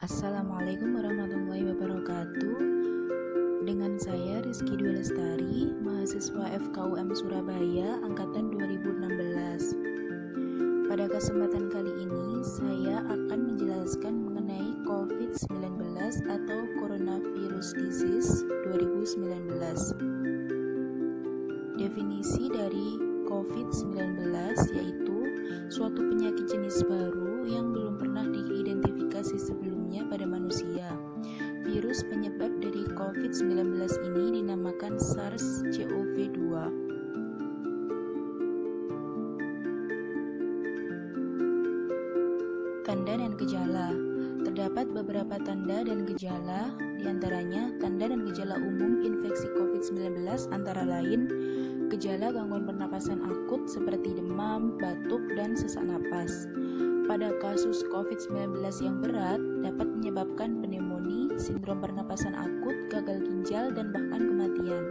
Assalamualaikum warahmatullahi wabarakatuh. Dengan saya Rizky Dwi Lestari, mahasiswa FKUM Surabaya angkatan 2016. Pada kesempatan kali ini saya akan menjelaskan mengenai COVID-19 atau Coronavirus Disease 2019. Definisi dari COVID-19 yaitu suatu penyakit jenis baru yang belum pernah diidentifikasi sebelumnya pada manusia. Virus penyebab dari COVID-19 ini dinamakan SARS-CoV-2. Tanda dan gejala. Terdapat beberapa tanda dan gejala, diantaranya tanda dan gejala umum infeksi COVID-19 antara lain gejala gangguan pernapasan akut seperti demam, batuk, dan sesak napas. Pada kasus COVID-19 yang berat dapat menyebabkan pneumonia, sindrom pernapasan akut, gagal ginjal, dan bahkan kematian.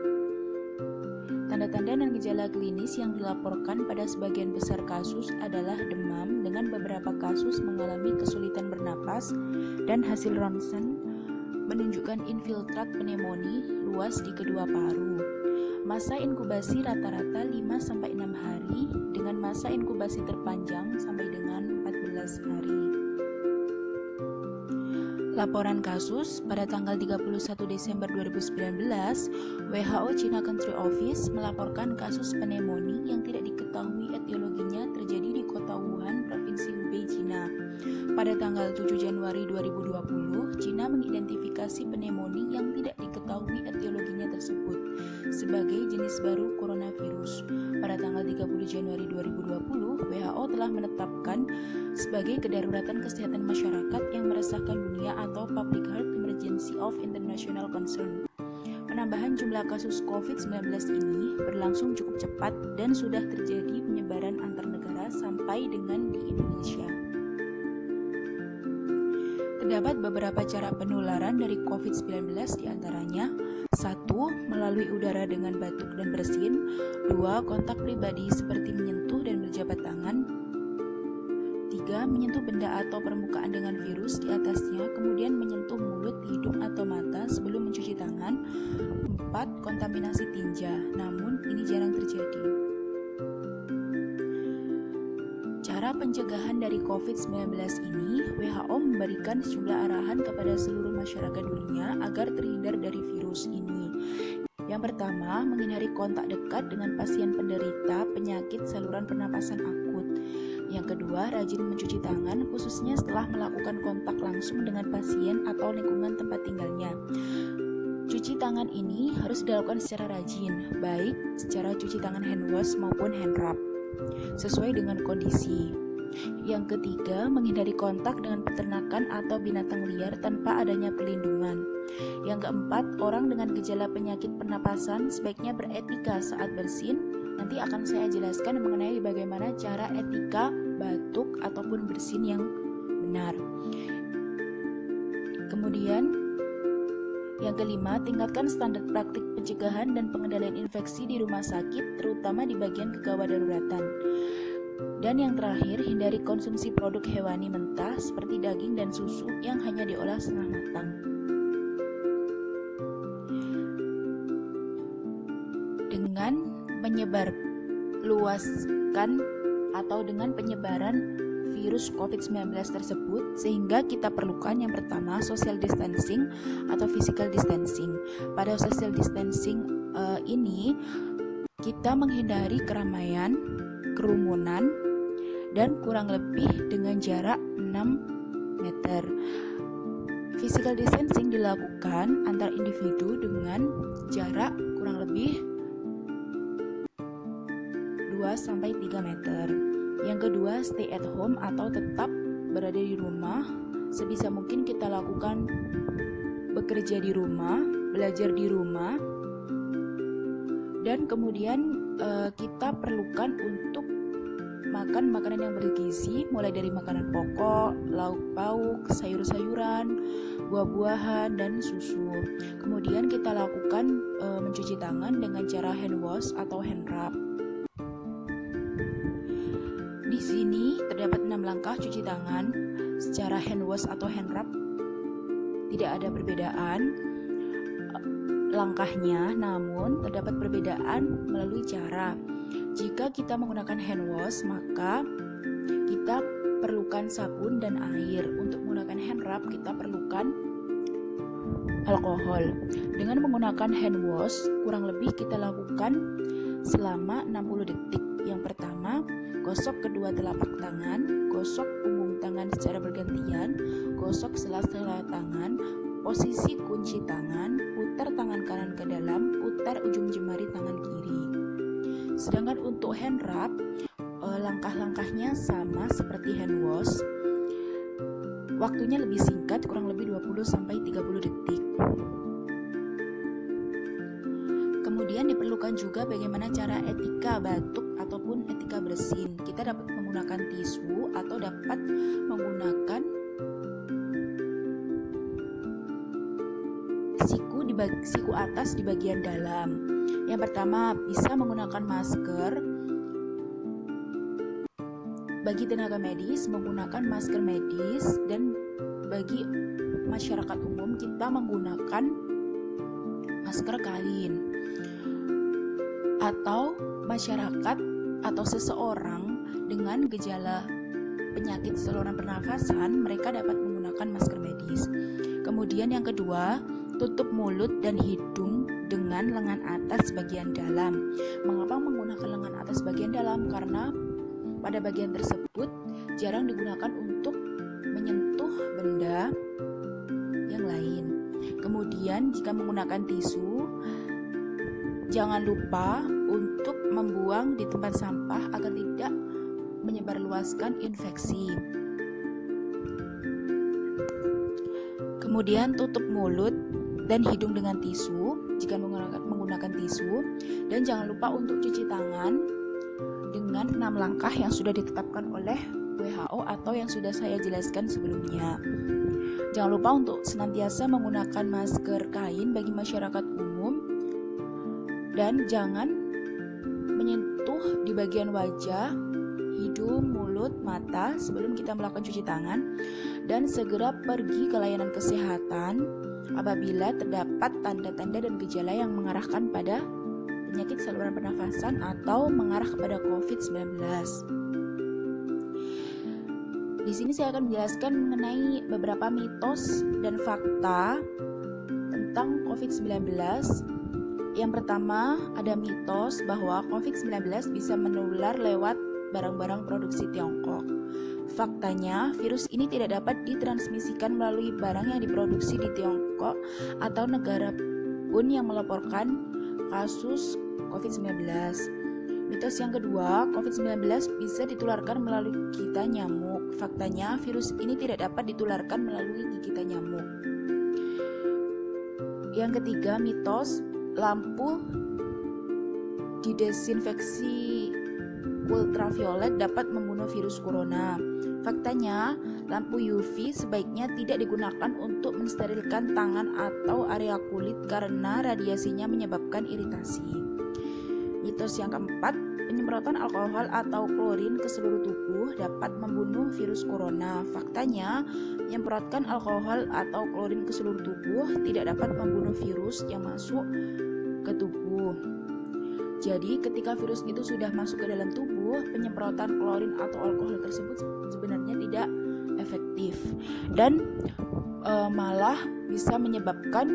Tanda-tanda dan gejala klinis yang dilaporkan pada sebagian besar kasus adalah demam dengan beberapa kasus mengalami kesulitan bernapas dan hasil ronsen menunjukkan infiltrat pneumonia luas di kedua paru. Masa inkubasi rata-rata 5-6 hari dengan masa inkubasi terpanjang sampai dengan 14 hari. Laporan kasus pada tanggal 31 Desember 2019, WHO China Country Office melaporkan kasus pneumonia yang tidak diketahui etiologinya terjadi di kota Wuhan, Provinsi Hubei, China. Pada tanggal 7 Januari 2020, China mengidentifikasi pneumonia yang tidak diketahui etiologinya tersebut sebagai jenis baru coronavirus. Pada tanggal 30 Januari 2020, WHO telah menetapkan sebagai kedaruratan kesehatan masyarakat yang meresahkan dunia atau Public Health Emergency of International Concern. Penambahan jumlah kasus COVID-19 ini berlangsung cukup cepat dan sudah terjadi penyebaran antar negara sampai dengan di Indonesia. Terdapat beberapa cara penularan dari COVID-19 diantaranya 1. Melalui udara dengan batuk dan bersin. 2. Kontak pribadi seperti menyentuh dan berjabat tangan. 3. Menyentuh benda atau permukaan dengan virus di atasnya, kemudian menyentuh mulut, hidung, atau mata sebelum mencuci tangan. 4. Kontaminasi tinja, namun ini jarang terjadi. Cara pencegahan dari COVID-19 ini, WHO memberikan sejumlah arahan kepada seluruh masyarakat dunia agar terhindar dari virus ini. Yang pertama, menghindari kontak dekat dengan pasien penderita penyakit saluran pernapasan akut. Yang kedua, rajin mencuci tangan khususnya setelah melakukan kontak langsung dengan pasien atau lingkungan tempat tinggalnya. Cuci tangan ini harus dilakukan secara rajin, baik secara cuci tangan hand wash maupun hand rub, sesuai dengan kondisi. Yang ketiga, menghindari kontak dengan peternakan atau binatang liar tanpa adanya perlindungan. Yang keempat, orang dengan gejala penyakit pernapasan sebaiknya beretika saat bersin. Nanti akan saya jelaskan mengenai bagaimana cara etika batuk ataupun bersin yang benar. Kemudian yang kelima, tingkatkan standar praktik pencegahan dan pengendalian infeksi di rumah sakit, terutama di bagian kegawat daruratan. Dan yang terakhir, hindari konsumsi produk hewani mentah seperti daging dan susu yang hanya diolah setengah matang. Dengan penyebaran virus COVID-19 tersebut, sehingga kita perlukan yang pertama social distancing atau physical distancing. Pada social distancing ini kita menghindari keramaian, kerumunan, dan kurang lebih dengan jarak 6 meter. Physical distancing dilakukan antar individu dengan jarak kurang lebih 2-3 meter. Yang kedua, stay at home atau tetap berada di rumah. Sebisa mungkin kita lakukan bekerja di rumah, belajar di rumah, dan kemudian kita perlukan untuk makan makanan yang bergizi, mulai dari makanan pokok, lauk pauk, sayur-sayuran, buah-buahan, dan susu. Kemudian kita lakukan mencuci tangan dengan cara hand wash atau hand rub. Di sini terdapat 6 langkah cuci tangan secara hand wash atau hand rub tidak ada perbedaan langkahnya, namun terdapat perbedaan melalui cara. Jika kita menggunakan hand wash, maka kita perlukan sabun dan air. Untuk menggunakan hand rub, kita perlukan alkohol. Dengan menggunakan hand wash, kurang lebih kita lakukan selama 60 detik. Yang pertama, gosok kedua telapak tangan, gosok punggung tangan secara bergantian, gosok sela-sela tangan, posisi kunci tangan, putar tangan kanan ke dalam, putar ujung jemari tangan kiri. Sedangkan untuk hand rub, langkah-langkahnya sama seperti hand wash. Waktunya lebih singkat, kurang lebih 20-30 detik. Kemudian diperlukan juga bagaimana cara etika batuk ataupun etika bersin. Kita dapat menggunakan tisu atau dapat menggunakan siku atas di bagian dalam. Yang pertama, bisa menggunakan masker. Bagi tenaga medis, menggunakan masker medis, dan bagi masyarakat umum kita menggunakan masker kain. Atau masyarakat atau seseorang dengan gejala penyakit saluran pernafasan, mereka dapat menggunakan masker medis. Kemudian yang kedua, tutup mulut dan hidung dengan lengan atas bagian dalam. Mengapa menggunakan lengan atas bagian dalam? Karena pada bagian tersebut jarang digunakan untuk menyentuh benda yang lain. Kemudian jika menggunakan tisu, jangan lupa untuk membuang di tempat sampah agar tidak menyebarluaskan infeksi. Kemudian tutup mulut dan hidung dengan tisu jika menggunakan tisu, dan jangan lupa untuk cuci tangan dengan 6 langkah yang sudah ditetapkan oleh WHO atau yang sudah saya jelaskan sebelumnya. Jangan lupa untuk senantiasa menggunakan masker kain bagi masyarakat umum, dan jangan menyentuh di bagian wajah, hidung, mulut, mata sebelum kita melakukan cuci tangan, dan segera pergi ke layanan kesehatan apabila terdapat tanda-tanda dan gejala yang mengarahkan pada penyakit saluran pernafasan atau mengarah kepada COVID-19. Di sini saya akan menjelaskan mengenai beberapa mitos dan fakta tentang COVID-19. Yang pertama, ada mitos bahwa COVID-19 bisa menular lewat barang-barang produksi Tiongkok. Faktanya, virus ini tidak dapat ditransmisikan melalui barang yang diproduksi di Tiongkok atau negara pun yang melaporkan kasus COVID-19. Mitos yang kedua, COVID-19 bisa ditularkan melalui gigitan nyamuk. Faktanya, virus ini tidak dapat ditularkan melalui gigitan nyamuk. Yang ketiga, mitos lampu didesinfeksi ultraviolet dapat membunuh virus corona. Faktanya, lampu UV sebaiknya tidak digunakan untuk mensterilkan tangan atau area kulit karena radiasinya menyebabkan iritasi. Mitos yang keempat, penyemprotan alkohol atau klorin ke seluruh tubuh dapat membunuh virus corona. Faktanya, menyemprotkan alkohol atau klorin ke seluruh tubuh tidak dapat membunuh virus yang masuk ke tubuh. Jadi, ketika virus itu sudah masuk ke dalam tubuh, penyemprotan klorin atau alkohol tersebut sebenarnya tidak efektif dan malah bisa menyebabkan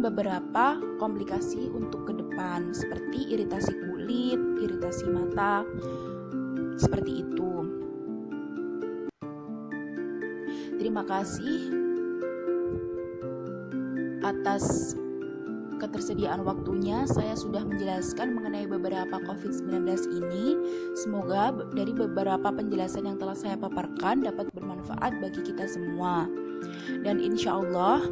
beberapa komplikasi untuk ke depan seperti iritasi kulit, iritasi mata, seperti itu. Terima kasih atas ketersediaan waktunya. Saya sudah menjelaskan mengenai beberapa COVID-19 ini. Semoga dari beberapa penjelasan yang telah saya paparkan dapat bermanfaat bagi kita semua. Dan insya Allah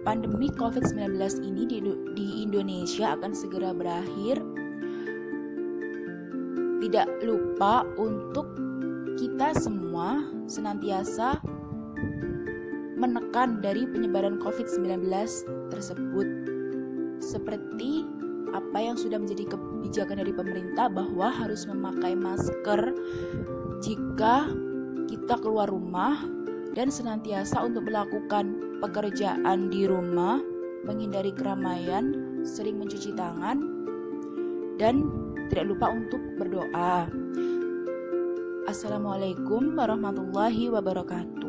pandemi COVID-19 ini di Indonesia akan segera berakhir. Tidak lupa untuk kita semua senantiasa menekan dari penyebaran COVID-19 tersebut. Seperti apa yang sudah menjadi kebijakan dari pemerintah bahwa harus memakai masker jika kita keluar rumah, dan senantiasa untuk melakukan pekerjaan di rumah, menghindari keramaian, sering mencuci tangan, dan tidak lupa untuk berdoa. Assalamualaikum warahmatullahi wabarakatuh.